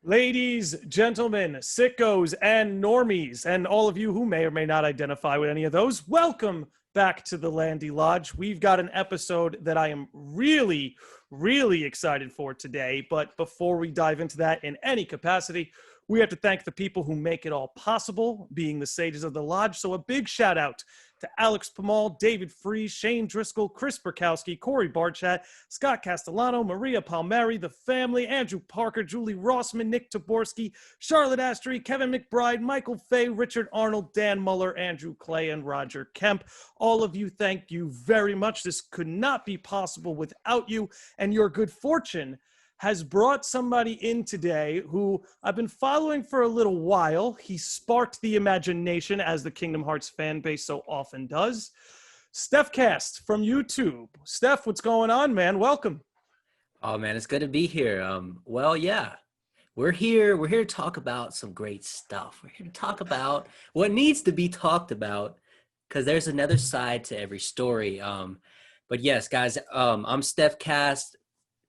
Ladies, gentlemen, sickos, and normies, and all of you who may or may not identify with any of those, welcome back to the Landi Lodge. We've got an episode that I am really excited for today. But before we dive into that in any capacity, we have to thank the people who make it all possible, being the sages of the Lodge. So a big shout out to Alex Pamal, David Freeze, Shane Driscoll, Chris Burkowski, Corey Barchat, Scott Castellano, Maria Palmieri, the family, Andrew Parker, Julie Rossman, Nick Taborski, Charlotte Astry, Kevin McBride, Michael Fay, Richard Arnold, Dan Muller, Andrew Clay, and Roger Kemp. All of you, thank you very much. This could not be possible without you, and your good fortune has brought somebody in today who I've been following for a little while. He sparked the imagination, as the Kingdom Hearts fan base so often does. Steph Cast from YouTube. Steph, what's going on, man? Welcome. Oh man, it's good to be here. Well, yeah, we're here. We're here to talk about some great stuff. We're here to talk about what needs to be talked about, because there's another side to every story. But yes, guys, I'm Steph Cast.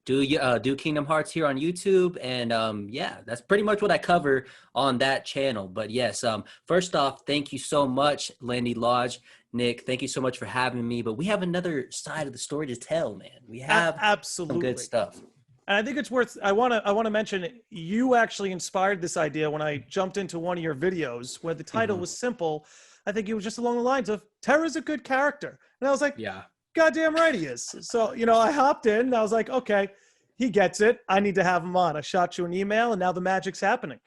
Do Kingdom Hearts here on YouTube, and yeah, that's pretty much what I cover on that channel. But yes, first off, thank you so much, Landi Lodge. Nick, thank you so much for having me. But we have another side of the story to tell, man. We have absolutely some good stuff. And I think it's worth, I want to mention, you actually inspired this idea when I jumped into one of your videos where the title was simple. I think it was just along the lines of, Terra's a good character. And I was like, yeah. Goddamn right he is. So, I hopped in and I was like, okay, he gets it. I need to have him on. I shot you an email and now the magic's happening.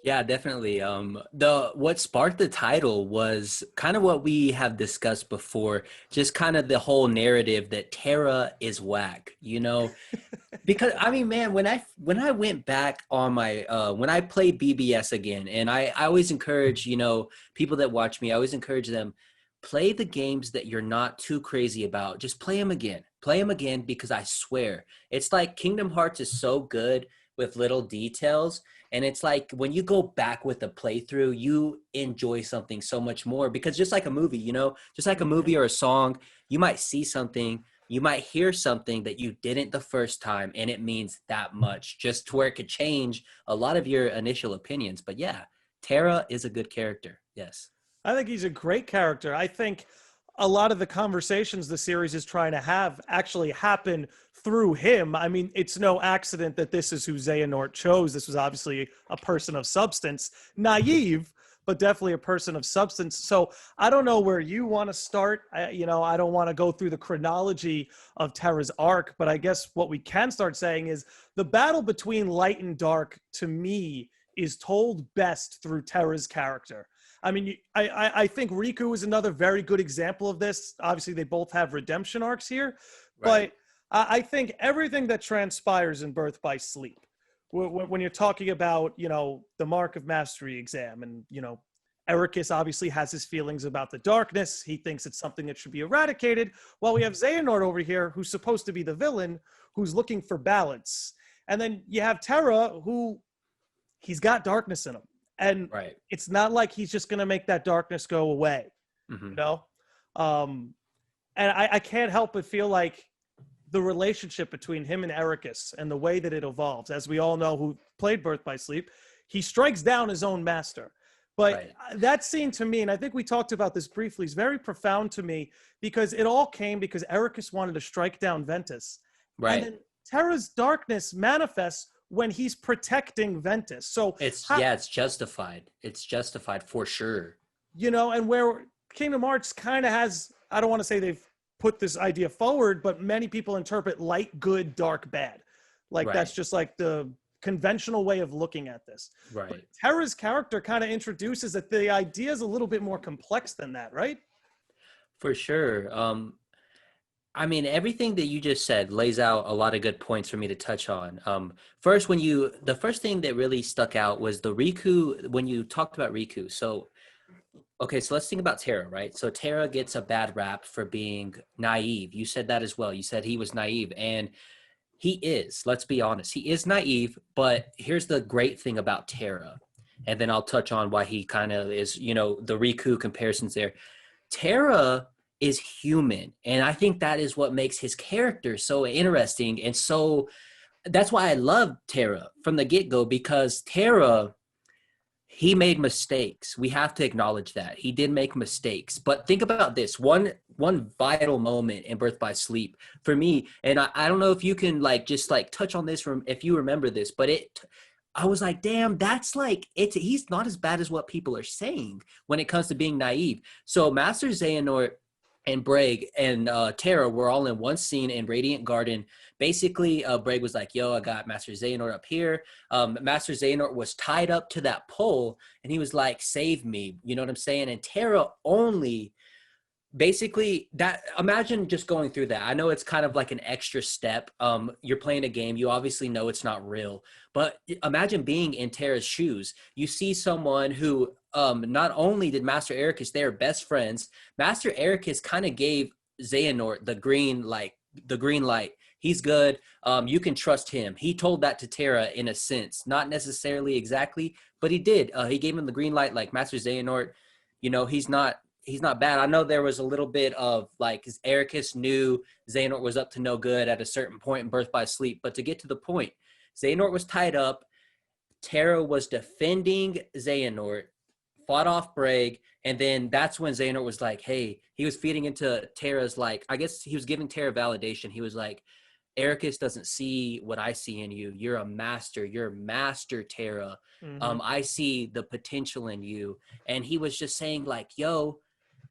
Yeah, definitely. What sparked the title was kind of what we have discussed before, just kind of the whole narrative that Terra is whack, because I mean, man, when I went back on my when I played BBS again, and I always encourage, people that watch me, I always encourage them, play the games that you're not too crazy about. Just play them again. Play them again, because I swear, it's like Kingdom Hearts is so good with little details. And it's like when you go back with a playthrough, you enjoy something so much more, because just like a movie, just like a movie or a song, you might see something, you might hear something that you didn't the first time, and it means that much, just to where it could change a lot of your initial opinions. But yeah, Terra is a good character. Yes. I think he's a great character. I think a lot of the conversations the series is trying to have actually happen through him. I mean, it's no accident that this is who Xehanort chose. This was obviously a person of substance, naive, but definitely a person of substance. So I don't know where you want to start. I don't want to go through the chronology of Terras Arc, but I guess what we can start saying is the battle between light and dark, to me, is told best through Terra's character. I mean, I think Riku is another very good example of this. Obviously, they both have redemption arcs here. Right. But I think everything that transpires in Birth by Sleep, when you're talking about, the Mark of Mastery exam, and, Ericus obviously has his feelings about the darkness. He thinks it's something that should be eradicated. While we have Xehanort over here, who's supposed to be the villain, who's looking for balance. And then you have Terra, who he's got darkness in him. And It's not like he's just going to make that darkness go away, And I can't help but feel like the relationship between him and Ericus and the way that it evolves, as we all know who played Birth by Sleep, he strikes down his own master. But that scene to me, and I think we talked about this briefly, is very profound to me, because it all came because Ericus wanted to strike down Ventus. Right. And then Terra's darkness manifests when he's protecting Ventus. So it's justified. It's justified for sure. And where Kingdom Hearts kind of has, I don't want to say they've put this idea forward, but many people interpret light good, dark bad. That's just like the conventional way of looking at this. Right. But Terra's character kind of introduces that the idea is a little bit more complex than that, right? For sure. I mean, everything that you just said lays out a lot of good points for me to touch on. First, the first thing that really stuck out was the Riku, when you talked about Riku. So let's think about Terra, right? So Terra gets a bad rap for being naive. You said that as well. You said he was naive, and he is. Let's be honest. He is naive, but here's the great thing about Terra. And then I'll touch on why he kind of is, the Riku comparisons there. Terra is human, and I think that is what makes his character so interesting and so that's why I love Terra from the get-go, because Terra, he made mistakes. We have to acknowledge that. He did make mistakes. But think about this. One vital moment in Birth by Sleep for me, and I don't know if you can like just like touch on this from if you remember this, but I was like, damn, that's like he's not as bad as what people are saying when it comes to being naive. So Master Xehanort and Braig and Terra were all in one scene in Radiant Garden. Basically, Braig was like, yo, I got Master Xehanort up here. Master Xehanort was tied up to that pole, and he was like, save me. You know what I'm saying? And Terra only basically that, imagine just going through that. I know it's kind of like an extra step. You're playing a game, you obviously know it's not real, but imagine being in Terra's shoes. You see someone who not only did Master Ericus, they are best friends. Master Ericus kind of gave Xehanort the green light. He's good. You can trust him. He told that to Terra in a sense, not necessarily exactly, but he did. He gave him the green light, like Master Xehanort, you know, he's not bad. I know there was a little bit of like Ericus knew Xehanort was up to no good at a certain point in Birth by Sleep, but to get to the point, Xehanort was tied up. Terra was defending Xehanort, fought off Braig, and then that's when Xehanort was like, hey, he was feeding into Terra's, like, I guess he was giving Terra validation. He was like, Ericus doesn't see what I see in you. You're a master. You're master, Terra. I see the potential in you. And he was just saying like, yo,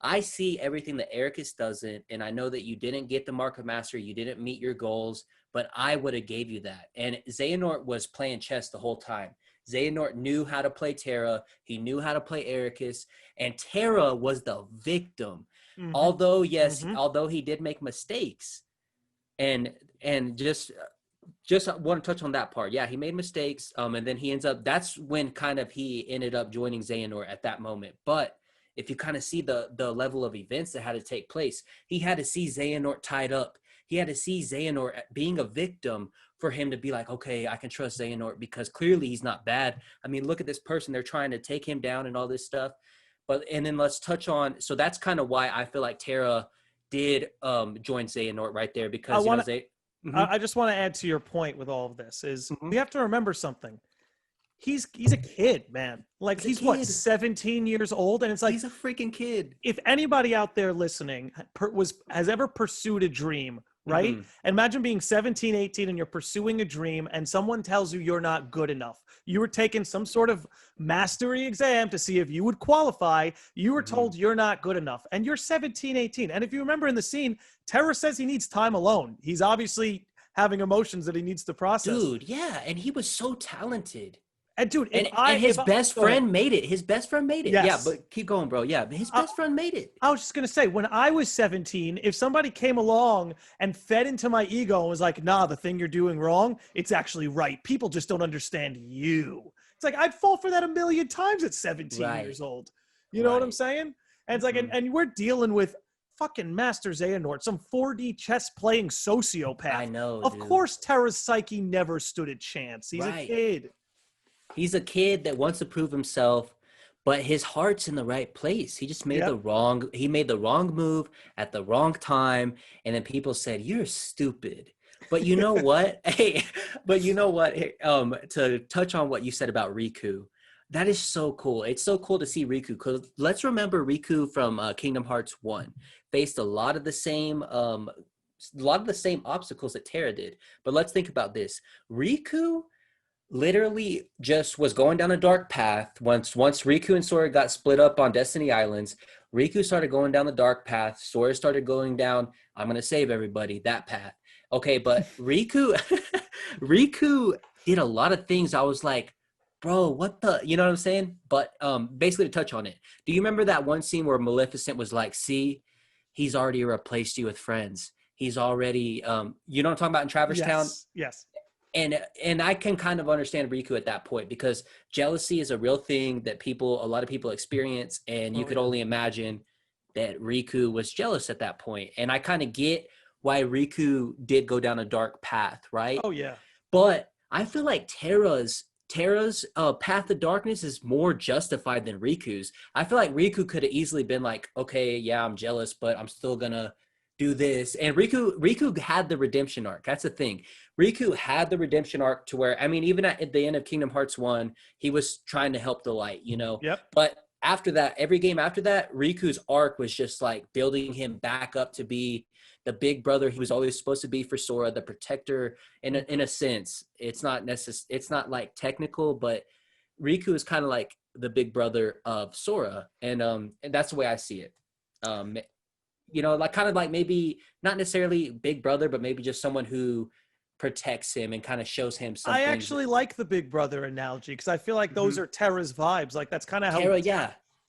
I see everything that Ericus doesn't, and I know that you didn't get the Mark of Master, you didn't meet your goals, but I would have gave you that. And Xehanort was playing chess the whole time. Xehanort knew how to play Terra, he knew how to play Ericus, and Terra was the victim. Although, yes, although he did make mistakes, and just want to touch on that part. Yeah, he made mistakes, and then he ends up, that's when kind of he ended up joining Xehanort at that moment. But if you kind of see the level of events that had to take place, he had to see Xehanort tied up. He had to see Xehanort being a victim for him to be like, okay, I can trust Xehanort because clearly he's not bad. I mean, look at this person. They're trying to take him down and all this stuff. And then let's touch on, so that's kind of why I feel like Terra did join Xehanort right there, because I just want to add to your point with all of this is we have to remember something. He's a kid, man. Like he's what, 17 years old, and it's like he's a freaking kid. If anybody out there listening has ever pursued a dream, right? And imagine being 17, 18, and you're pursuing a dream, and someone tells you you're not good enough. You were taking some sort of mastery exam to see if you would qualify. You were told you're not good enough, and you're 17, 18. And if you remember in the scene, Terra says he needs time alone. He's obviously having emotions that he needs to process. Dude, yeah, and he was so talented. And dude, and his best friend made it. His best friend made it. Yes. Yeah, but keep going, bro. Yeah, his best friend made it. I was just going to say, when I was 17, if somebody came along and fed into my ego and was like, nah, the thing you're doing wrong, it's actually right. People just don't understand you. It's like, I'd fall for that a million times at 17 years old. You know what I'm saying? And it's like, and we're dealing with fucking Master Xehanort, some 4D chess playing sociopath. I know, Of course, Terra's psyche never stood a chance. He's a kid. He's a kid that wants to prove himself, but his heart's in the right place. He just made the wrong move at the wrong time, and then people said, "You're stupid." But you know what? To touch on what you said about Riku, that is so cool. It's so cool to see Riku, because let's remember Riku from Kingdom Hearts 1 faced a lot of the same obstacles that Terra did. But let's think about this. Riku literally just was going down a dark path. Once Riku and Sora got split up on Destiny Islands, Riku started going down the dark path. Sora started going down, I'm going to save everybody, that path. Okay, but Riku did a lot of things. I was like, bro, what the, you know what I'm saying? But basically to touch on it, do you remember that one scene where Maleficent was like, see, he's already replaced you with friends. He's already, you know what I'm talking about in Traverse Town? Yes. And I can kind of understand Riku at that point, because jealousy is a real thing that a lot of people experience, and you could only imagine that Riku was jealous at that point. And I kind of get why Riku did go down a dark path, right? Oh yeah. But I feel like Terra's path of darkness is more justified than Riku's. I feel like Riku could have easily been like, okay, yeah, I'm jealous, but I'm still gonna do this. And Riku had the redemption arc. That's the thing. Riku had the redemption arc to where, I mean, even at the end of Kingdom Hearts 1, he was trying to help the light, you know? Yep. But after that, every game after that, Riku's arc was just like building him back up to be the big brother he was always supposed to be for Sora, the protector. In a sense, it's not it's not like technical, but Riku is kind of like the big brother of Sora, and that's the way I see it. You know, like kind of like maybe not necessarily big brother, but maybe just someone who protects him and kind of shows him something. I actually like the big brother analogy because I feel like those are Terra's vibes. Like that's kind of how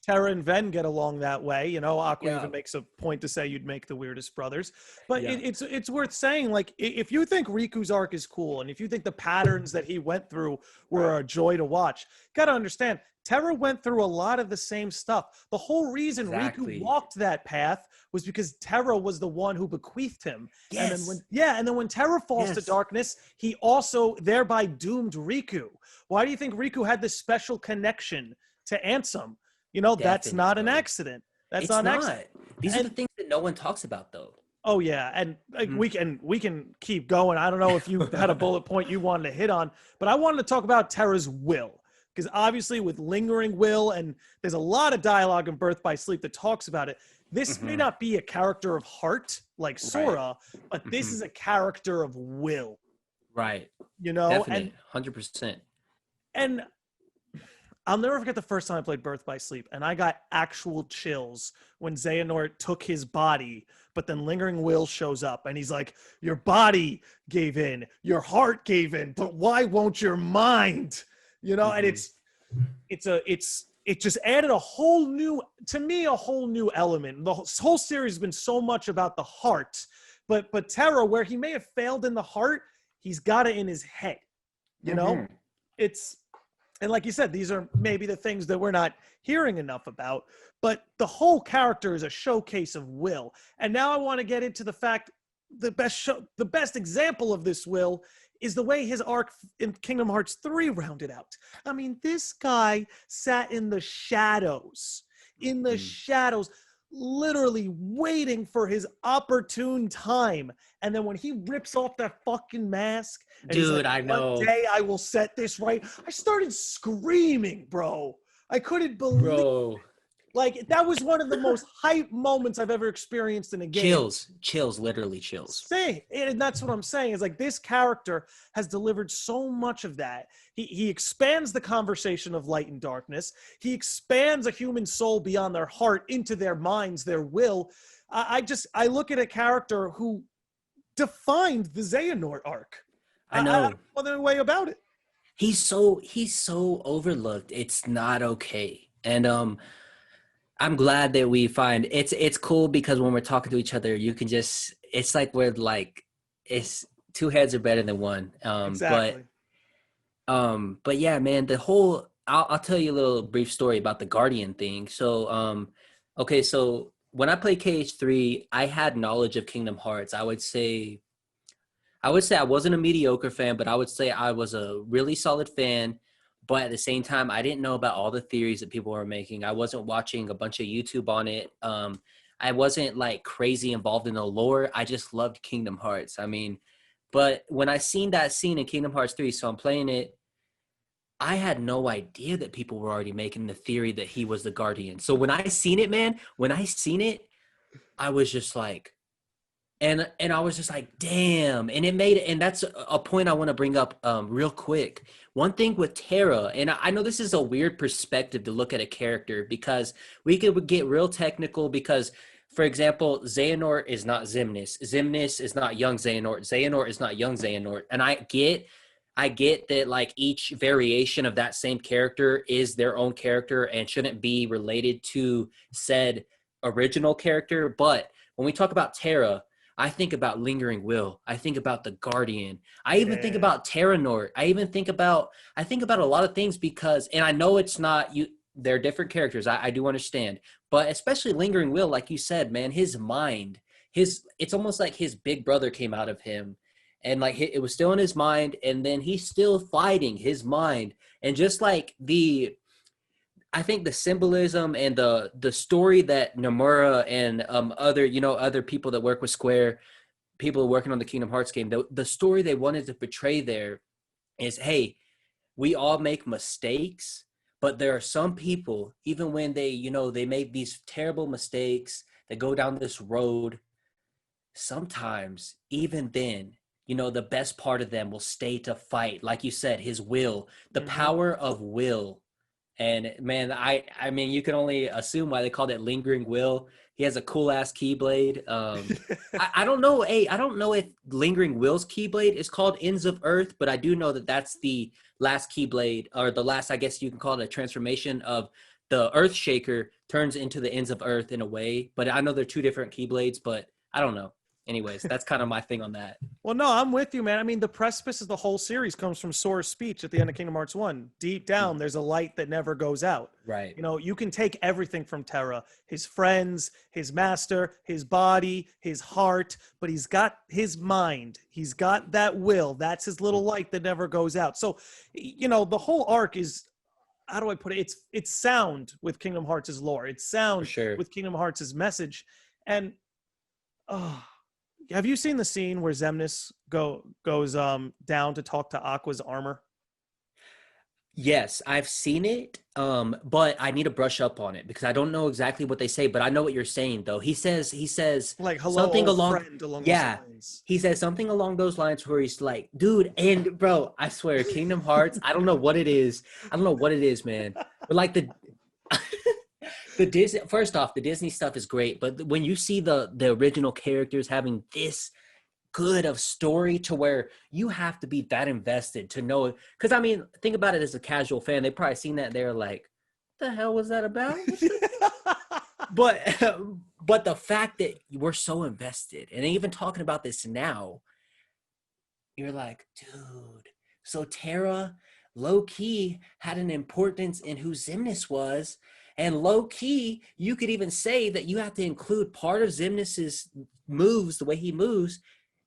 Terra and Ven get along that way. You know, Aqua even makes a point to say you'd make the weirdest brothers. But it's worth saying, like, if you think Riku's arc is cool and if you think the patterns that he went through were a joy to watch, got to understand, Terra went through a lot of the same stuff. The whole reason Riku walked that path was because Terra was the one who bequeathed him. Yes. And then when Terra falls to darkness, he also thereby doomed Riku. Why do you think Riku had this special connection to Ansem? You know, that's not an accident. That's not an accident. These are the things that no one talks about, though. Oh yeah, and we can keep going. I don't know if you had a bullet point you wanted to hit on, but I wanted to talk about Terra's will, because obviously with lingering will, and there's a lot of dialogue in Birth by Sleep that talks about it. This may not be a character of heart like Sora, but this is a character of will. Right. You know, definitely, 100%. And I'll never forget the first time I played Birth by Sleep, and I got actual chills when Xehanort took his body, but then Lingering Will shows up, and he's like, your body gave in, your heart gave in, but why won't your mind? You know, and it just added a whole new element. The whole series has been so much about the heart, but Terra, where he may have failed in the heart, he's got it in his head. You know, and like you said, these are maybe the things that we're not hearing enough about, but the whole character is a showcase of will. And now I want to get into the fact the best example of this will is the way his arc in Kingdom Hearts 3 rounded out. I mean, this guy sat in the shadows, literally waiting for his opportune time. And then when he rips off that fucking mask, and dude, like, I know. one day I will set this right. I started screaming, bro. I couldn't believe. Bro. Like, that was one of the most hype moments I've ever experienced in a game. Chills, literally chills. And that's what I'm saying, is like, this character has delivered so much of that. He expands the conversation of light and darkness. He expands a human soul beyond their heart into their minds, their will. I look at a character who defined the Xehanort arc. I know. I don't know the way about it. He's so overlooked. It's not okay. And I'm glad that we find it's cool, because when we're talking to each other, you can just, it's like we're like, it's two heads are better than one. Exactly. But yeah, man, the whole, I'll tell you a little brief story about the Guardian thing. So, okay. So when I played KH3, I had knowledge of Kingdom Hearts. I would say I wasn't a mediocre fan, but I would say I was a really solid fan. But at the same time, I didn't know about all the theories that people were making. I wasn't watching a bunch of YouTube on it. I wasn't like crazy involved in the lore. I just loved Kingdom Hearts. I mean, but when I seen that scene in Kingdom Hearts 3, so I'm playing it, I had no idea that people were already making the theory that he was the Guardian. So when I seen it, I was just like, and I was just like, damn. And it made it, and that's a point I want to bring up real quick. One thing with Terra, and I know this is a weird perspective to look at a character, because we could get real technical, because, for example, Xehanort is not Xemnas. Xemnas is not young Xehanort. Xehanort is not young Xehanort. And I get that, like, each variation of that same character is their own character and shouldn't be related to said original character. But when we talk about Terra, I think about Lingering Will. I think about the Guardian. I even think about Terranort. I think about a lot of things, because, and I know it's not you, they're different characters. I do understand, but especially Lingering Will, like you said, man, his mind, it's almost like his big brother came out of him, and like it was still in his mind, and then he's still fighting his mind. And just like I think the symbolism and the story that Nomura and other people that work with Square, people working on the Kingdom Hearts game, the story they wanted to portray there is, hey, we all make mistakes, but there are some people, even when they make these terrible mistakes, they go down this road, sometimes even then, the best part of them will stay to fight. Like you said, his will, the Hmm. power of will. And man, I mean, you can only assume why they called it lingering will. He has a cool ass keyblade. I don't know. Hey, I don't know if lingering will's keyblade is called Ends of Earth, but I do know that that's the last keyblade, or the last, I guess you can call it a transformation of the Earth Shaker turns into the Ends of Earth in a way. But I know they're two different keyblades, but I don't know. Anyways, that's kind of my thing on that. Well, no, I'm with you, man. I mean, the precipice of the whole series comes from Sora's speech at the end of Kingdom Hearts 1. Deep down, there's a light that never goes out. Right. You can take everything from Terra, his friends, his master, his body, his heart, but he's got his mind. He's got that will. That's his little light that never goes out. So, the whole arc is, how do I put it? It's sound with Kingdom Hearts' lore. It's For sound sure. with Kingdom Hearts' message. And, oh, have you seen the scene where Xemnas goes down to talk to Aqua's armor? Yes, I've seen it, but I need to brush up on it because I don't know exactly what they say, but I know what you're saying though. He says Like, hello, something old along, friend, along those yeah, lines. he says something along those lines where he's like, dude, and bro, I swear, Kingdom Hearts, I don't know what it is. I don't know what it is, man. But like the Disney, first off, the Disney stuff is great, but when you see the original characters having this good of story to where you have to be that invested to know, because I mean, think about it, as a casual fan, they probably seen that and they're like, the hell was that about? but but the fact that we're so invested and even talking about this now, you're like, dude, so Terra low key had an importance in who Xemnas was. And low key, you could even say that you have to include part of Xemnas's moves, the way he moves,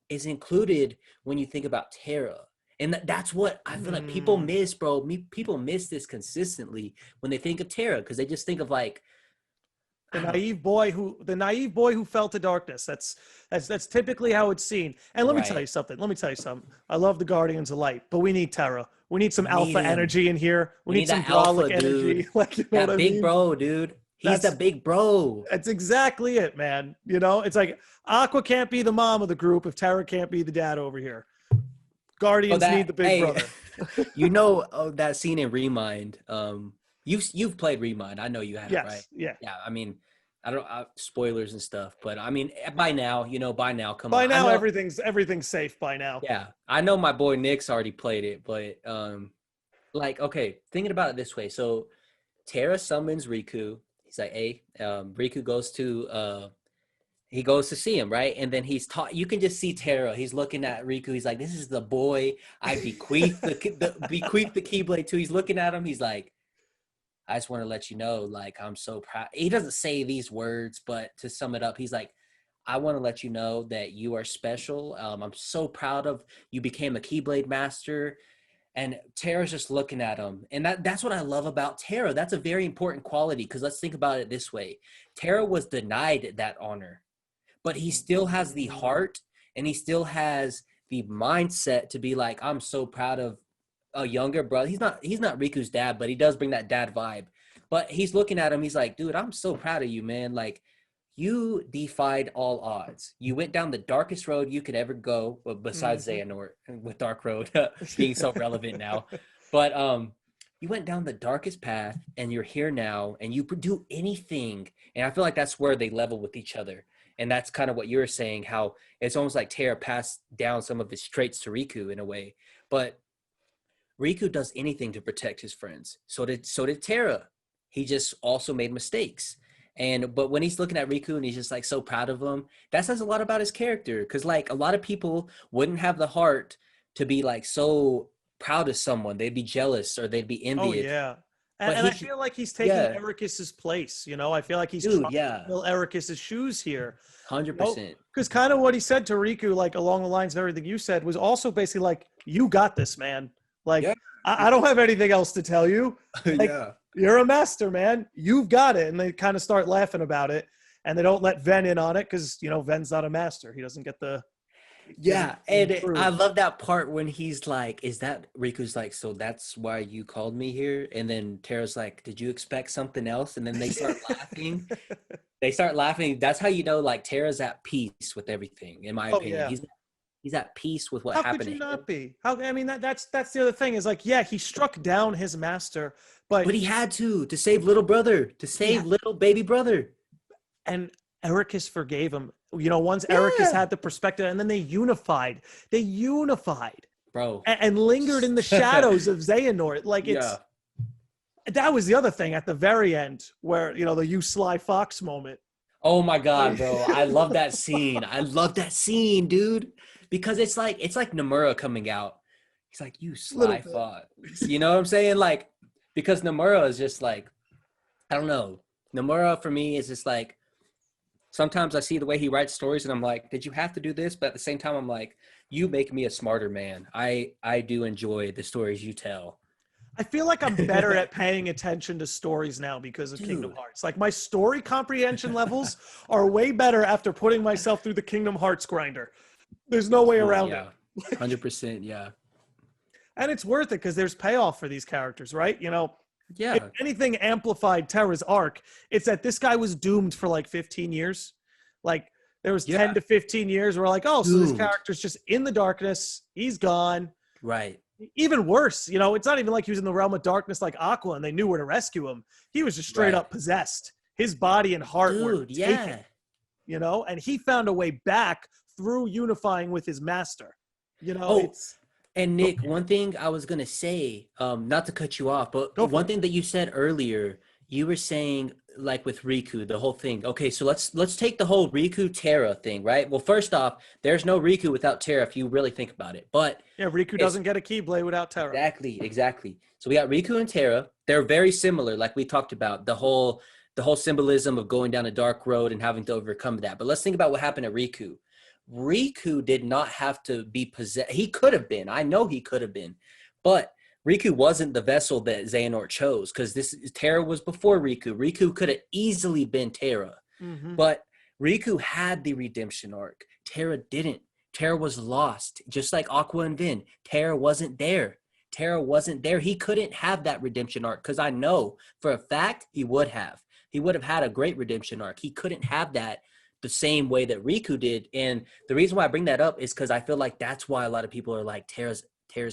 is included when you think about Terra. And that's what I feel like people Mm. miss, bro. People miss this consistently when they think of Terra, because they just think of like, The I don't know. naive boy who fell to darkness. That's typically how it's seen. And let me tell you Right. something. I love the Guardians of Light, but we need Terra. We need some We need alpha him. energy in here. We We need need some that alpha, brolic energy. dude. Like, you know what That I big mean? bro, dude. He's the That's big bro. that's exactly it, man. It's like Aqua can't be the mom of the group if Terra can't be the dad over here. Oh, Guardians need that, the big hey, brother. that scene in Remind. You've played Remind. I know you have, right? Yes. Yeah. Yeah. I mean, I don't spoilers and stuff, but I mean, by now, come on. By I now, know. everything's safe by now. Yeah, I know my boy Nick's already played it, but like, okay, thinking about it this way. So Terra summons Riku. He's like, hey, Riku goes to see him, right? And then he's taught. You can just see Terra. He's looking at Riku. He's like, "This is the boy I bequeath the Keyblade to." He's looking at him. He's like, "I just want to let you know, like, I'm so proud." He doesn't say these words, but to sum it up, he's like, "I want to let you know that you are special. I'm so proud of you. Became a Keyblade master." And Terra's just looking at him. And that's what I love about Terra. That's a very important quality, because let's think about it this way. Terra was denied that honor, but he still has the heart and he still has the mindset to be like, I'm so proud of a younger brother. He's not Riku's dad, but he does bring that dad vibe. But he's looking at him, he's like, dude, I'm so proud of you, man. Like, you defied all odds. You went down the darkest road you could ever go, well, besides Mhm. Xehanort with Dark Road being so relevant now. But you went down the darkest path and you're here now and you do anything. And I feel like that's where they level with each other. And that's kind of what you're saying, how it's almost like Terra passed down some of his traits to Riku in a way. But Riku does anything to protect his friends. So did Terra. He just also made mistakes. But when he's looking at Riku and he's just like so proud of him, that says a lot about his character. Because like a lot of people wouldn't have the heart to be like so proud of someone. They'd be jealous or they'd be Oh envious. yeah. And, But and I he, feel like he's taking yeah, Ericus's place. I feel like he's dude, trying to yeah, fill Ericus's shoes here. 100%. Because kind of what he said to Riku, like along the lines of everything you said, was also basically like, "You got this, man. Like, Yeah, I don't have anything else to tell you. Like, yeah. You're a master, man. You've got it. And they kind of start laughing about it. And they don't let Ven in on it because, you know, Ven's not a master. He doesn't get the... Yeah, and I love that part when he's like, "Is that Riku's like? So that's why you called me here?" And then Tara's like, "Did you expect something else?" And then they start laughing. They start laughing. That's how you know, like Tara's at peace with everything. In my opinion, yeah. he's at peace with what How happened could you to him. not be? How, I mean, that's the other thing is like, yeah, he struck down his master, but He had to save little brother, to save little baby brother. And Ericus forgave him. You know, once Ericus had the perspective, and then they unified. They unified, bro, and lingered in the shadows of Xehanort. Like that was the other thing at the very end, where you know the "you sly fox" moment. Oh my god, bro! I love that scene. I love that scene, dude, because it's like Nomura coming out. He's like, "You sly fox," you know what I'm saying? Like, because Nomura is just like, I don't know. Nomura for me is just like. Sometimes I see the way he writes stories and I'm like, did you have to do this? But at the same time, I'm like, you make me a smarter man. I do enjoy the stories you tell. I feel like I'm better at paying attention to stories now because of Kingdom Hearts. Like my story comprehension levels are way better after putting myself through the Kingdom Hearts grinder. There's no way around it. 100%, yeah. And it's worth it because there's payoff for these characters, right? You know, yeah. If anything amplified Terra's arc, it's that this guy was doomed for like 15 years. Like there was 10 to 15 years where like, oh, so this character's just in the darkness. He's gone. Right. Even worse, you know, it's not even like he was in the realm of darkness like Aqua and they knew where to rescue him. He was just straight up possessed. His body and heart were taken, you know, and he found a way back through unifying with his master. You know, And Nick, one thing I was gonna say, not to cut you off, but one thing that you said earlier, you were saying like with Riku, the whole thing. Okay, so let's take the whole Riku Terra thing, right? Well, first off, there's no Riku without Terra if you really think about it. But yeah, Riku doesn't get a Keyblade without Terra. Exactly. So we got Riku and Terra. They're very similar, like we talked about, the whole symbolism of going down a dark road and having to overcome that. But let's think about what happened to Riku. Riku did not have to be possessed. He could have been. I know he could have been. But Riku wasn't the vessel that Xehanort chose because Terra was before Riku. Riku could have easily been Terra. Mm-hmm. But Riku had the redemption arc. Terra didn't. Terra was lost. Just like Aqua and Vin. Terra wasn't there. He couldn't have that redemption arc because I know for a fact he would have. He would have had a great redemption arc. He couldn't have that the same way that Riku did. And the reason why I bring that up is because I feel like that's why a lot of people are like, Terra's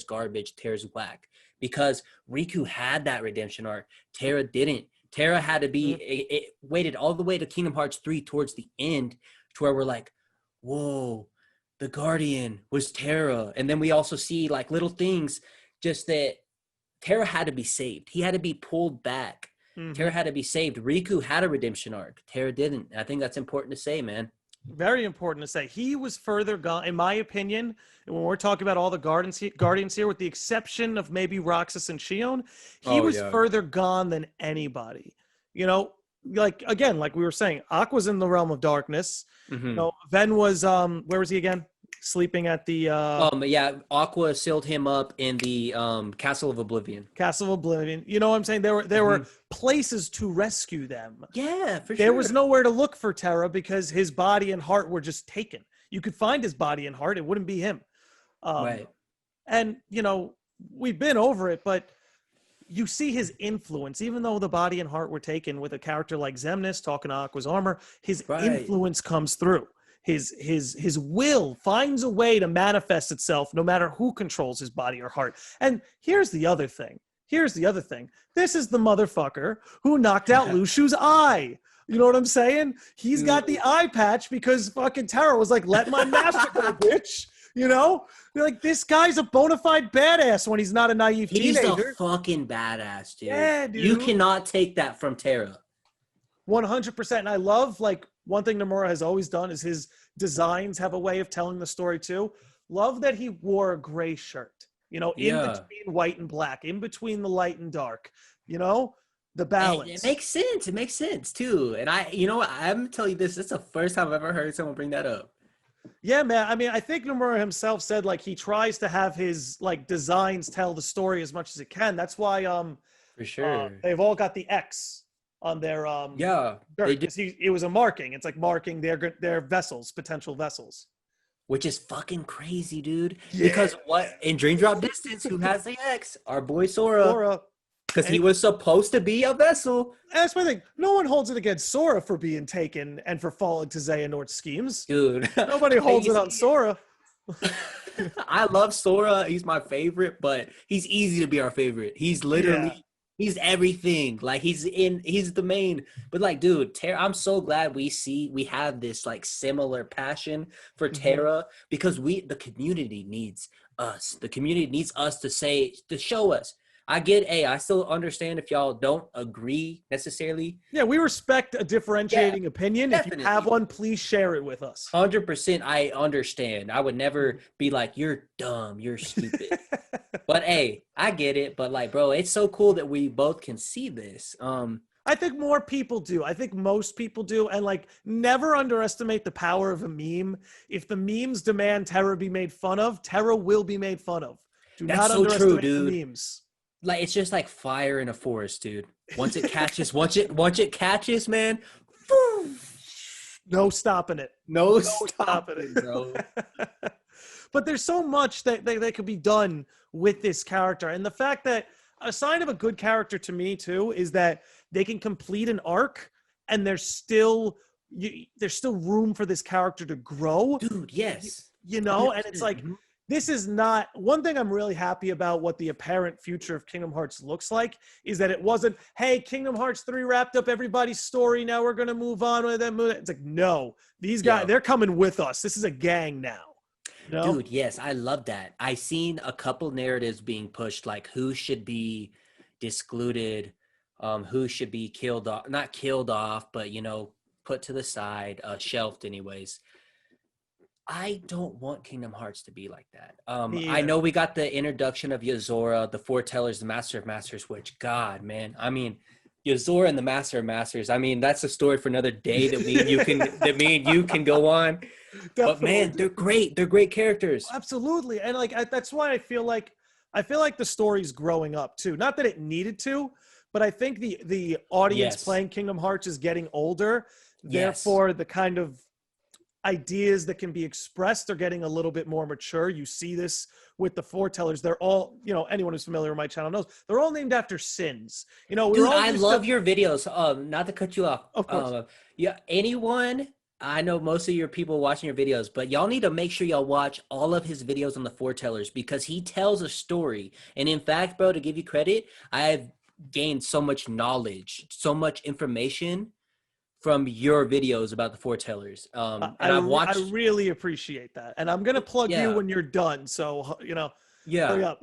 garbage, Terra's whack. Because Riku had that redemption arc. Terra didn't. Terra had to be, it waited all the way to Kingdom Hearts 3 towards the end to where we're like, whoa, the Guardian was Terra. And then we also see like little things just that Terra had to be saved. He had to be pulled back. Mm-hmm. Terra had to be saved. Riku had a redemption arc. Terra didn't. I think that's important to say, man. Very important to say. He was further gone, in my opinion, when we're talking about all the Guardians here, with the exception of maybe Roxas and Shion, he was further gone than anybody. You know, like, again, like we were saying, Aqua's in the realm of darkness. Mm-hmm. You know, Ven was, where was he again? Sleeping at the Aqua sealed him up in the Castle of Oblivion. You know what I'm saying? There were places to rescue them. Yeah, for sure. There was nowhere to look for Terra because his body and heart were just taken. You could find his body and heart, it wouldn't be him. Right. And you know, we've been over it, but you see his influence, even though the body and heart were taken with a character like Xemnas talking to Aqua's armor, his influence comes through. His will finds a way to manifest itself no matter who controls his body or heart. And here's the other thing. This is the motherfucker who knocked out Lushu's eye. You know what I'm saying? He's got the eye patch because fucking Terra was like, let my master go, bitch. You know? You're like, this guy's a bona fide badass when he's not a naive teenager. He's a fucking badass, dude. Yeah, dude. You cannot take that from Terra. 100%. And I love, like, one thing Nomura has always done is his designs have a way of telling the story too. Love that he wore a gray shirt, you know, in between white and black, in between the light and dark, you know, the balance. It makes sense. It makes sense too. And you know what? I'm going to tell you this. It's the first time I've ever heard someone bring that up. Yeah, man. I mean, I think Nomura himself said like he tries to have his like designs tell the story as much as it can. That's why For sure. They've all got the X on their Yeah, they do. it was a marking. It's like marking their vessels, potential vessels. Which is fucking crazy, dude. Yeah. Because what in Dream Drop Distance, who has the X? Our boy Sora. Sora. Because he was supposed to be a vessel. That's my thing. No one holds it against Sora for being taken and for falling to Xehanort's schemes. Dude. Nobody holds it on Sora. I love Sora. He's my favorite, but he's easy to be our favorite. He's literally, he's everything. Like he's the main. But like, dude, I'm so glad we have this like similar passion for Terra because the community needs us. The community needs us to show us. I still understand if y'all don't agree necessarily. Yeah, we respect a differentiating opinion. Definitely. If you have one, please share it with us. 100%, I understand. I would never be like, you're dumb, you're stupid. But hey, I get it. But like, bro, it's so cool that we both can see this. I think more people do. I think most people do. And like, never underestimate the power of a meme. If the memes demand Terra be made fun of, Terra will be made fun of. Do That's not so underestimate true, dude. the memes. Like it's just like fire in a forest, dude. Once it catches, man. No stopping it. No stopping it, bro. But there's so much that could be done with this character. And the fact that a sign of a good character to me too is that they can complete an arc and there's still room for this character to grow. Dude, yes. You know, and it's like, this is not one thing I'm really happy about what the apparent future of Kingdom Hearts looks like is that it wasn't, hey, Kingdom Hearts 3 wrapped up everybody's story. Now we're going to move on with them. It's like, no, these guys, they're coming with us. This is a gang now. You know? Dude, yes, I love that. I seen a couple narratives being pushed, like who should be discluded, who should be killed off, not killed off, but, you know, put to the side, shelved anyways. I don't want Kingdom Hearts to be like that. I know we got the introduction of Yozora, the Foretellers, the Master of Masters, which, God, man, I mean, Yozora and the Master of Masters, I mean, that's a story for another day that me and you can go on. Definitely. But man, they're great. They're great characters. Absolutely. And like, that's why I feel like the story's growing up too. Not that it needed to, but I think the audience playing Kingdom Hearts is getting older. Therefore, the kind of ideas that can be expressed are getting a little bit more mature. You see this with the Foretellers. They're all, you know, anyone who's familiar with my channel knows they're all named after sins. You know, dude, I love your videos. Not to cut you off. Of course. Anyone, I know most of your people watching your videos, but y'all need to make sure y'all watch all of his videos on the Foretellers because he tells a story. And in fact, bro, to give you credit, I've gained so much knowledge, so much information from your videos about the Foretellers. And I really appreciate that. And I'm going to plug you when you're done. So, you know, hurry up.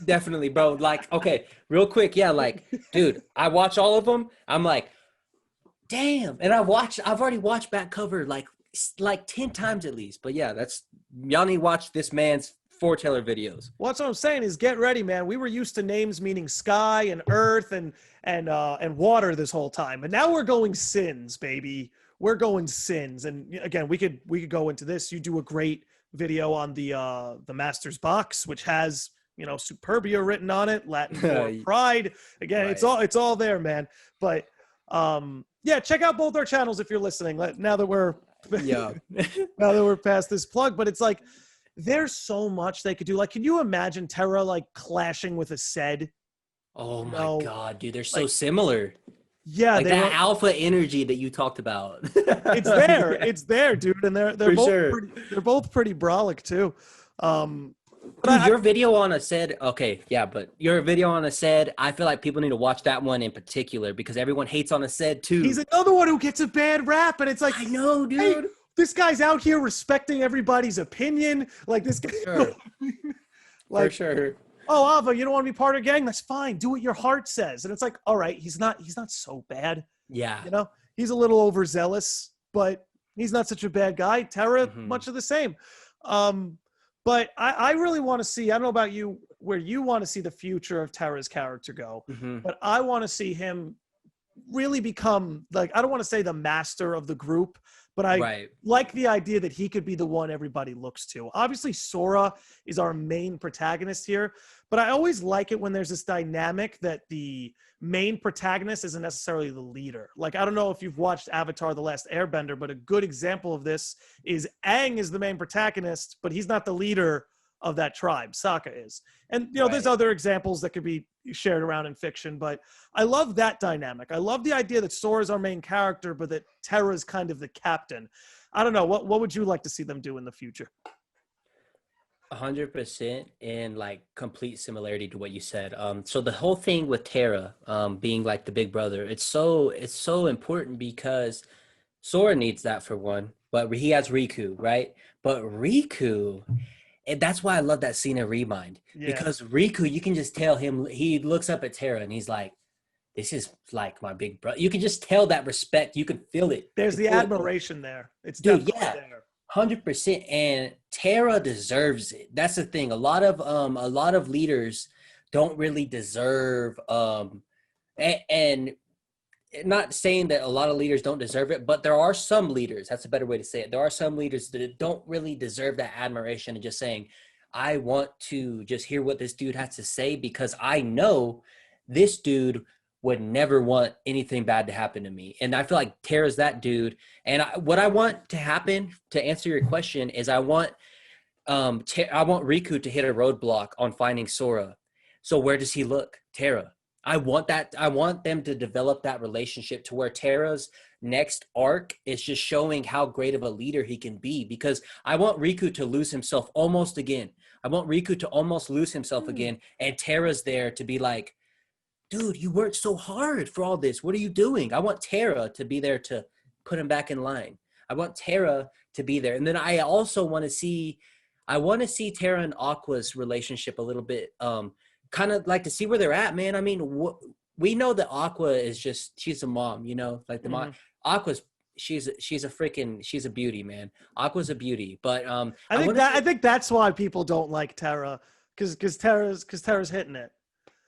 Definitely, bro. Like, okay, real quick. Yeah. Like, dude, I watch all of them. I'm like, damn. And I've already watched back cover like 10 times at least. But yeah, y'all need to watch this man's Foreteller videos. Well, that's what I'm saying is get ready, man. We were used to names meaning sky and earth and water this whole time. And now we're going sins, baby. We're going sins. And again, we could go into this. You do a great video on the Master's Box, which has, you know, Superbia written on it, Latin for pride. Again, right. It's all there, man. But yeah, check out both our channels if you're listening. Now that we're past this plug, but it's like there's so much they could do. Like, can you imagine Terra like clashing with a Sed? Oh my God, dude, they're so similar. Yeah, like that alpha energy that you talked about. It's there, it's there, dude, and they're both pretty brolic too. Dude, your video on a Sed, but your video on a Sed, I feel like people need to watch that one in particular because everyone hates on a Sed too. He's another one who gets a bad rap, and it's like, I know, dude. Hey, this guy's out here respecting everybody's opinion. Like this guy, for sure. Oh, Ava, you don't want to be part of a gang? That's fine. Do what your heart says. And it's like, all right, he's not so bad. Yeah. You know, he's a little overzealous, but he's not such a bad guy. Terra, much of the same. But I really want to see, I don't know about you, where you want to see the future of Terra's character go, but I want to see him really become like, I don't want to say the master of the group, but I Right. like the idea that he could be the one everybody looks to. Obviously, Sora is our main protagonist here, but I always like it when there's this dynamic that the main protagonist isn't necessarily the leader. Like, I don't know if you've watched Avatar: The Last Airbender, but a good example of this is Aang is the main protagonist, but he's not the leader of that tribe. Sokka is. And, there's Right. other examples that could be shared around in fiction, but I love that dynamic. I love the idea that Sora's our main character, but that Terra's kind of the captain. I don't know. What would you like to see them do in the future? 100% in like complete similarity to what you said. So the whole thing with Terra, being like the big brother, it's so important because Sora needs that for one, but he has Riku, right? But Riku, and that's why I love that scene in Remind, Yeah. because Riku, you can just tell him, he looks up at Terra and he's like, this is like my big brother. You can just tell that respect. You can feel it. There's You the feel it. admiration there. It's Dude, definitely yeah. there. 100%. And Terra deserves it. That's the thing. A lot of leaders don't really deserve and not saying that a lot of leaders don't deserve it, but there are some leaders, that's a better way to say it. There are some leaders that don't really deserve that admiration and just saying, I want to just hear what this dude has to say because I know this dude would never want anything bad to happen to me. And I feel like Tara's that dude. And what I want to happen, to answer your question, is I want Riku to hit a roadblock on finding Sora. So where does he look? Terra. I want that. I want them to develop that relationship to where Terra's next arc is just showing how great of a leader he can be. Because I want Riku to lose himself almost again. I want Riku to almost lose himself again, and Terra's there to be like, dude, you worked so hard for all this. What are you doing? I want Terra to be there to put him back in line. I want Terra to be there. And then I also want to see, Terra and Aqua's relationship a little bit, kind of like to see where they're at, man. I mean, we know that Aqua is just, she's a mom, like the mom. Aqua's, she's a beauty, man. Aqua's a beauty. But I think that's why people don't like Terra, because Terra's hitting it.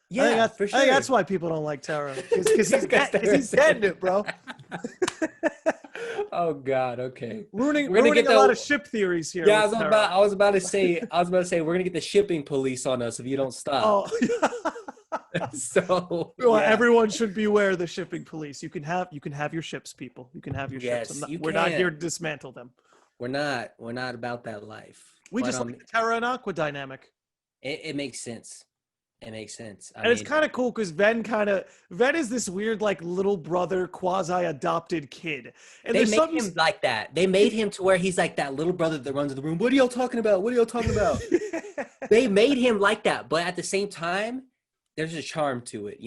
yeah, for sure. I think that's why people don't like Terra, because he's getting it, bro. Oh God, okay. Ruining We're gonna get a lot of ship theories here. Yeah, with Terra. I was about to say we're gonna get the shipping police on us if you don't stop. Oh, So well, yeah. everyone should beware of the shipping police. You can have your ships, people. You can have your ships. Yes, you We're not can. here to dismantle them. We're not about that life. We But just like the Terra and Aqua dynamic. it makes sense. It makes sense. And it's kind of cool because Ven is this weird, like, little brother, quasi-adopted kid. And they there's made something him like that. They made him to where he's like that little brother that runs in the room. What are y'all talking about? What are y'all talking about? They made him like that, but at the same time, there's a charm to it,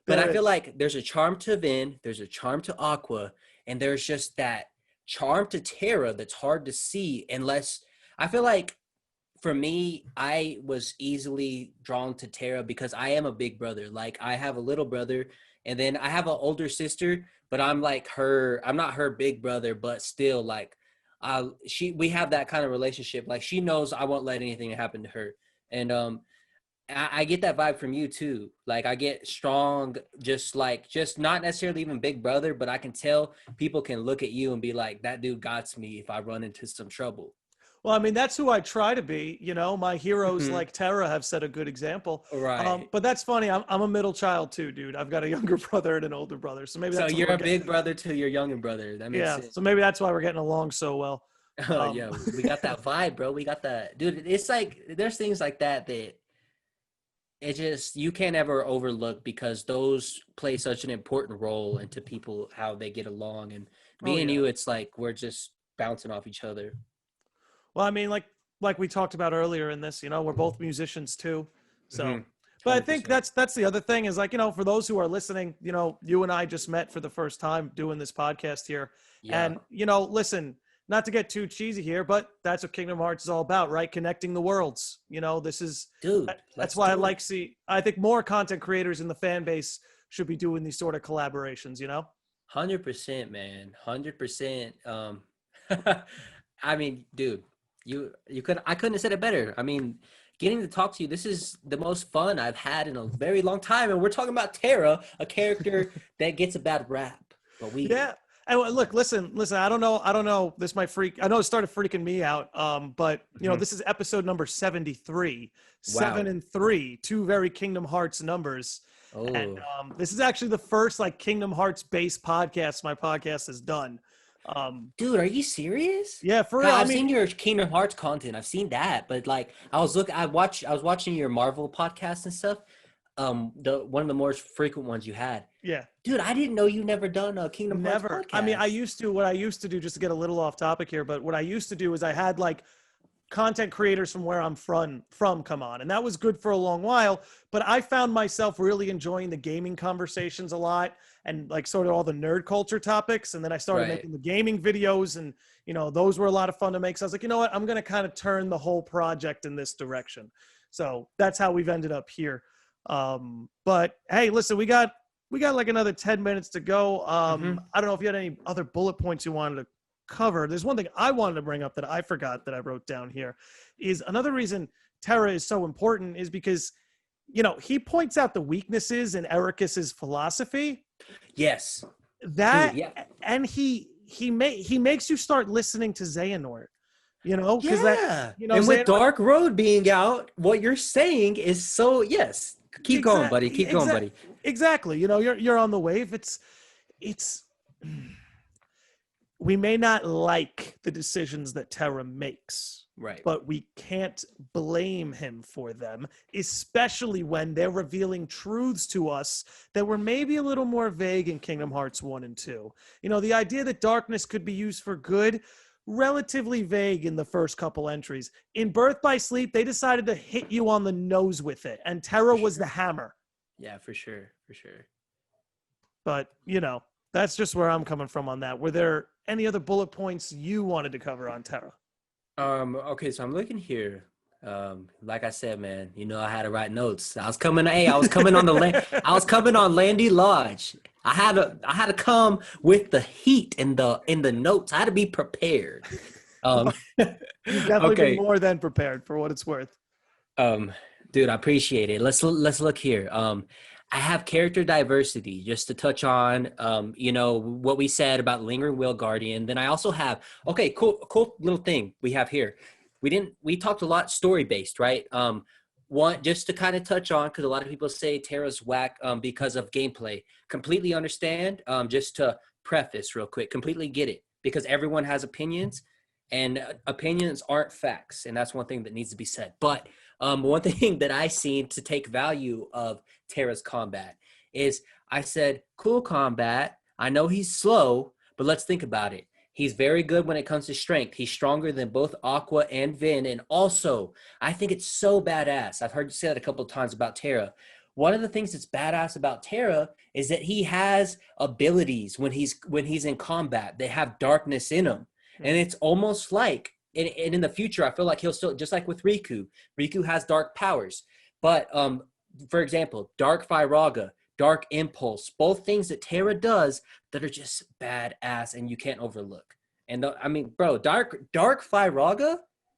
But I feel like there's a charm to Vin, there's a charm to Aqua, and there's just that charm to Terra that's hard to see unless I feel like for me, I was easily drawn to Terra because I am a big brother. Like I have a little brother and then I have an older sister, but I'm like I'm not her big brother, but still like we have that kind of relationship. Like she knows I won't let anything happen to her. And I get that vibe from you too. Like I get strong, just not necessarily even big brother, but I can tell people can look at you and be like, that dude got me if I run into some trouble. Well, I mean, that's who I try to be. My heroes like Terra have set a good example. Right. But that's funny. I'm a middle child too, dude. I've got a younger brother and an older brother. So maybe So that's you're a big brother to your younger brother. That makes sense. So maybe that's why we're getting along so well. Oh yeah, we got that vibe, bro. We got that, dude. It's like there's things like that it just you can't ever overlook because those play such an important role into people how they get along. And me and you, it's like we're just bouncing off each other. Well, I mean, like we talked about earlier in this, we're both musicians too. So, but I think 100%. that's the other thing is like, for those who are listening, you and I just met for the first time doing this podcast here. Yeah. And, listen, not to get too cheesy here, but that's what Kingdom Hearts is all about, right? Connecting the worlds. This is, dude, that's why I think more content creators in the fan base should be doing these sort of collaborations, 100%, man. 100%. I mean, dude, I couldn't have said it better. I mean, getting to talk to you. This is the most fun I've had in a very long time. And we're talking about Terra, a character that gets a bad rap. But we Yeah. And look, listen. I don't know. This might freak. I know it started freaking me out. But this is episode number 73. Wow. 7 and 3, two very Kingdom Hearts numbers. Oh. And this is actually the first like Kingdom Hearts based podcast my podcast has done. Dude, are you serious? Yeah, for real. I've seen your Kingdom Hearts content. I've seen that, but like I was watching your Marvel podcast and stuff. The one of the more frequent ones you had. Yeah. Dude, I didn't know you never done a Kingdom Hearts podcast. I mean, what I used to do, just to get a little off topic here, but what I used to do is I had like content creators from where I'm from come on, and that was good for a long while, but I found myself really enjoying the gaming conversations a lot and like sort of all the nerd culture topics, and then I started making the gaming videos, and those were a lot of fun to make. So I was like, you know what, I'm going to kind of turn the whole project in this direction. So that's how we've ended up here. But hey, listen, we got like another 10 minutes to go. I don't know if you had any other bullet points you wanted to cover. There's one thing I wanted to bring up that I forgot that I wrote down here. Is another reason Terra is so important is because he points out the weaknesses in Ericus's philosophy. Yes. That dude, yeah. And he makes you start listening to Xehanort. Because and with Dark Road being out, what you're saying is so yes. Keep going, buddy. Keep going, buddy. Exactly. You're on the wave. It's we may not like the decisions that Terra makes, right? But we can't blame him for them, especially when they're revealing truths to us that were maybe a little more vague in Kingdom Hearts 1 and 2. The idea that darkness could be used for good, relatively vague in the first couple entries. In Birth by Sleep, they decided to hit you on the nose with it, and Terra was the hammer. Yeah, for sure. But, that's just where I'm coming from on that. Were there any other bullet points you wanted to cover on Terra? Okay, so I'm looking here. Like I said, man, I had to write notes. I was coming on Landi Lodge. I had to come with the heat in the notes. I had to be prepared. You've definitely been more than prepared, for what it's worth. Dude, I appreciate it. Let's look here. I have character diversity, just to touch on, what we said about Lingering Will Guardian. Then I also have, cool little thing we have here. We talked a lot story-based, right? One, just to kind of touch on, because a lot of people say Terra's whack because of gameplay. Completely understand, just to preface real quick, completely get it. Because everyone has opinions, and opinions aren't facts. And that's one thing that needs to be said. But one thing that I seen to take value of Terra's combat is I said, cool combat. I know he's slow, but let's think about it. He's very good when it comes to strength. He's stronger than both Aqua and Vin. And also, I think it's so badass. I've heard you say that a couple of times about Terra. One of the things that's badass about Terra is that he has abilities when he's in combat. They have darkness in him. And it's almost like, and in the future, I feel like he'll still, just like with Riku. Riku has dark powers. But, for example, Dark Firaga, Dark Impulse, both things that Terra does that are just badass and you can't overlook. And Dark Firaga?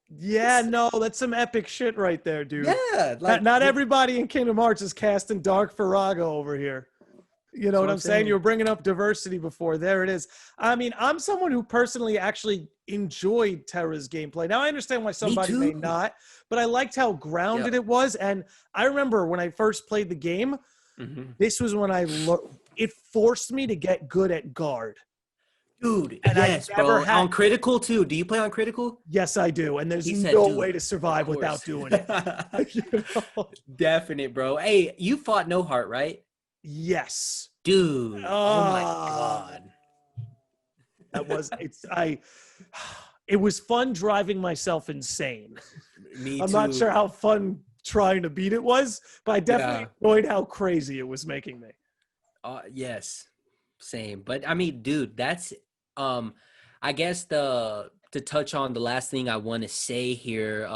Yeah, no, that's some epic shit right there, dude. Yeah. Not everybody in Kingdom Hearts is casting Dark Firaga over here. You know what I'm saying? You were bringing up diversity before. There it is. I mean, I'm someone who personally actually enjoyed Terra's gameplay. Now, I understand why somebody may not, but I liked how grounded it was. And I remember when I first played the game, this was when it forced me to get good at guard. Dude, and yes, bro. On critical, too. Do you play on critical? Yes, I do. And there's no way to survive without doing it. Definite, bro. Hey, you fought No Heart, right? Yes. Dude. Oh my God. It was fun driving myself insane. Me too. I'm not sure how fun trying to beat it was, but I definitely enjoyed how crazy it was making me. Yes. Same. But I mean, dude, that's I guess to touch on the last thing I want to say here,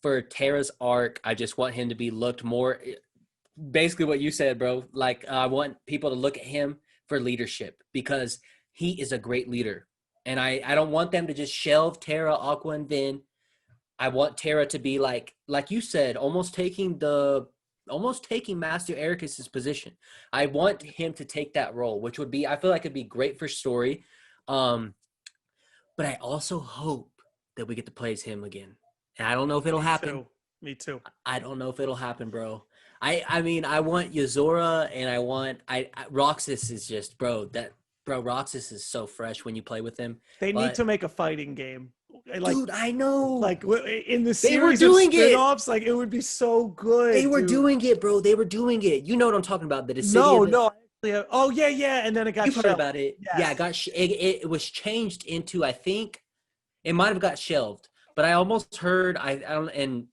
for Terra's Arc, I just want him to be looked more basically what you said, bro. Like, I want people to look at him for leadership because he is a great leader. And I don't want them to just shelve Terra, Aqua, and Vin. I want Terra to be like you said, almost taking Master Ericus's position. I want him to take that role, which would be, I feel like it'd be great for story. Um, but I also hope that we get to play as him again. And I don't know if it'll happen. Me too. I don't know if it'll happen, bro. I mean, I want Yozora, and Roxas is just, Roxas is so fresh when you play with him. They need to make a fighting game. Like, dude, I know. Like in the They were series doing of spin-offs, like it would be so good. They were doing it, bro. They were doing it. You know what I'm talking about? The city. No. Oh yeah, and then it got. You've shelved. Heard about it? Yes. Yeah, it got. It was changed into. I think it might have got shelved, but I almost heard. I don't. And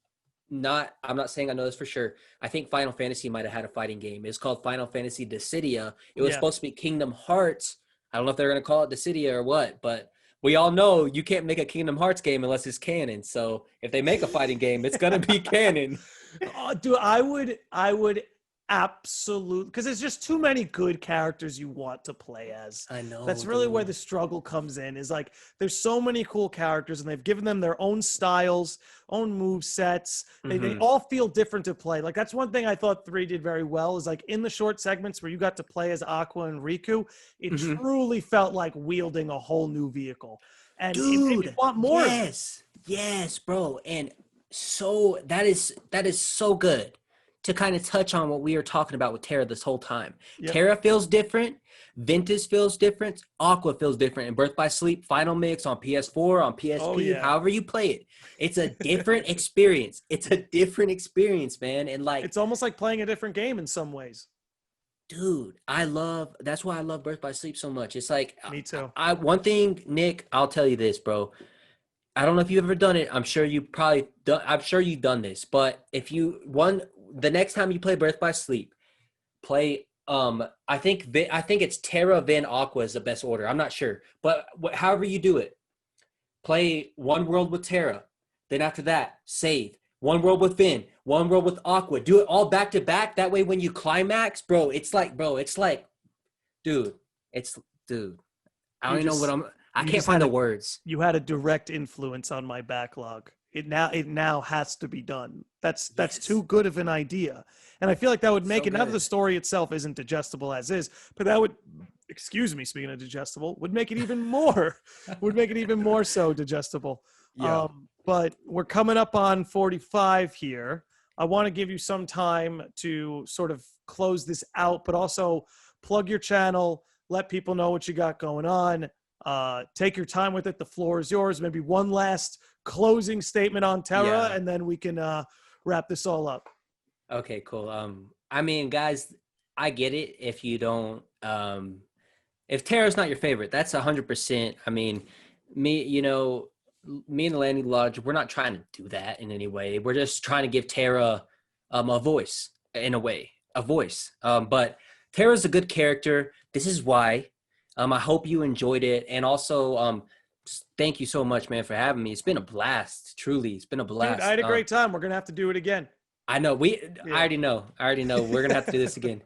not. I'm not saying I know this for sure. I think Final Fantasy might have had a fighting game. It's called Final Fantasy Dissidia. It was supposed to be Kingdom Hearts. I don't know if they're gonna call it Dissidia or what, but we all know you can't make a Kingdom Hearts game unless it's canon. So if they make a fighting game, it's gonna be canon. Dude, I would absolutely, because there's just too many good characters you want to play as. I know. That's really where the struggle comes in, is like there's so many cool characters and they've given them their own styles, own move sets. They all feel different to play. Like that's one thing I thought 3 did very well, is like in the short segments where you got to play as Aqua and Riku, it truly felt like wielding a whole new vehicle. And dude, it made me want more. Yes, bro. And so that is so good to kind of touch on what we were talking about with Terra this whole time. Yep. Terra feels different. Ventus feels different. Aqua feels different. And Birth by Sleep, Final Mix on PS4, on PSP, however you play it. It's a different experience. It's a different experience, man. And like, it's almost like playing a different game in some ways. Dude, that's why I love Birth by Sleep so much. It's like, me too. One thing, Nick, I'll tell you this, bro. I don't know if you've ever done it. I'm sure you've done this, but if the next time you play Birth by Sleep, play I think it's Terra Ven Aqua is the best order. I'm not sure, but however you do it, play one world with Terra, then after that save one world with Ven, one world with Aqua. Do it all back to back. That way, when you climax, dude, I don't even know what I can't find the words. You had a direct influence on my backlog. It now has to be done. That's too good of an idea. And I feel like that would make it, the story itself isn't digestible as is, but that would, speaking of digestible, would make it even more, so digestible. Yeah. But we're coming up on 45 here. I want to give you some time to sort of close this out, but also plug your channel, let people know what you got going on. Take your time with it. The floor is yours. Maybe one last closing statement on Terra, and then we can wrap this all up. Okay, cool. I mean, guys, I get it if you don't if Terra's not your favorite. That's 100%. I mean, me and the Landi Lodge, we're not trying to do that in any way. We're just trying to give Terra a voice, in a way, but Terra's a good character. This is why. I hope you enjoyed it. And also, thank you so much, man, for having me. It's been a blast. Truly. It's been a blast. Dude, I had a great time. We're going to have to do it again. I know. I already know. We're going to have to do this again.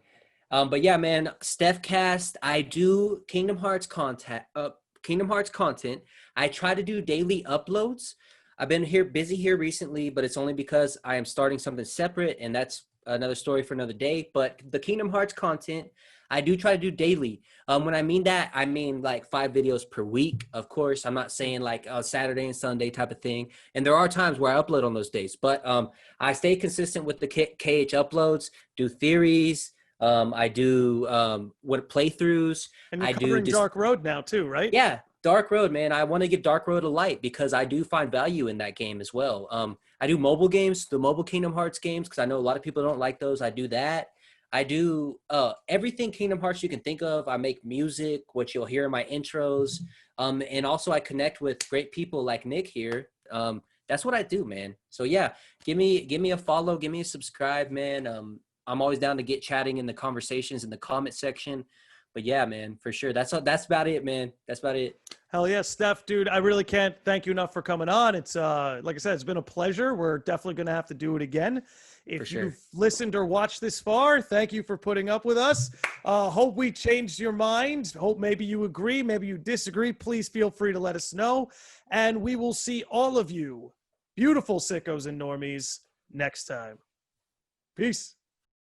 But yeah, man, StephCast, I do Kingdom Hearts content. I try to do daily uploads. I've been busy here recently, but it's only because I am starting something separate, and that's another story for another day. But the Kingdom Hearts content, I do try to do daily. When I mean that, I mean like 5 videos per week. Of course, I'm not saying like a Saturday and Sunday type of thing. And there are times where I upload on those days, but I stay consistent with the KH uploads, do theories. I do playthroughs. And you're covering Dark Road now too, right? Yeah, Dark Road, man. I want to give Dark Road a light because I do find value in that game as well. I do mobile games, the mobile Kingdom Hearts games, because I know a lot of people don't like those. I do that. I do everything Kingdom Hearts you can think of. I make music, which you'll hear in my intros. And also I connect with great people like Nick here. That's what I do, man. So yeah, give me a follow, give me a subscribe, man. I'm always down to get chatting in the conversations in the comment section. But yeah, man, for sure. That's about it, man. That's about it. Hell yeah, Steph, dude. I really can't thank you enough for coming on. It's like I said, it's been a pleasure. We're definitely going to have to do it again. If you've listened or watched this far, thank you for putting up with us. Hope we changed your mind. Hope maybe you agree, maybe you disagree. Please feel free to let us know. And we will see all of you beautiful sickos and normies next time. Peace.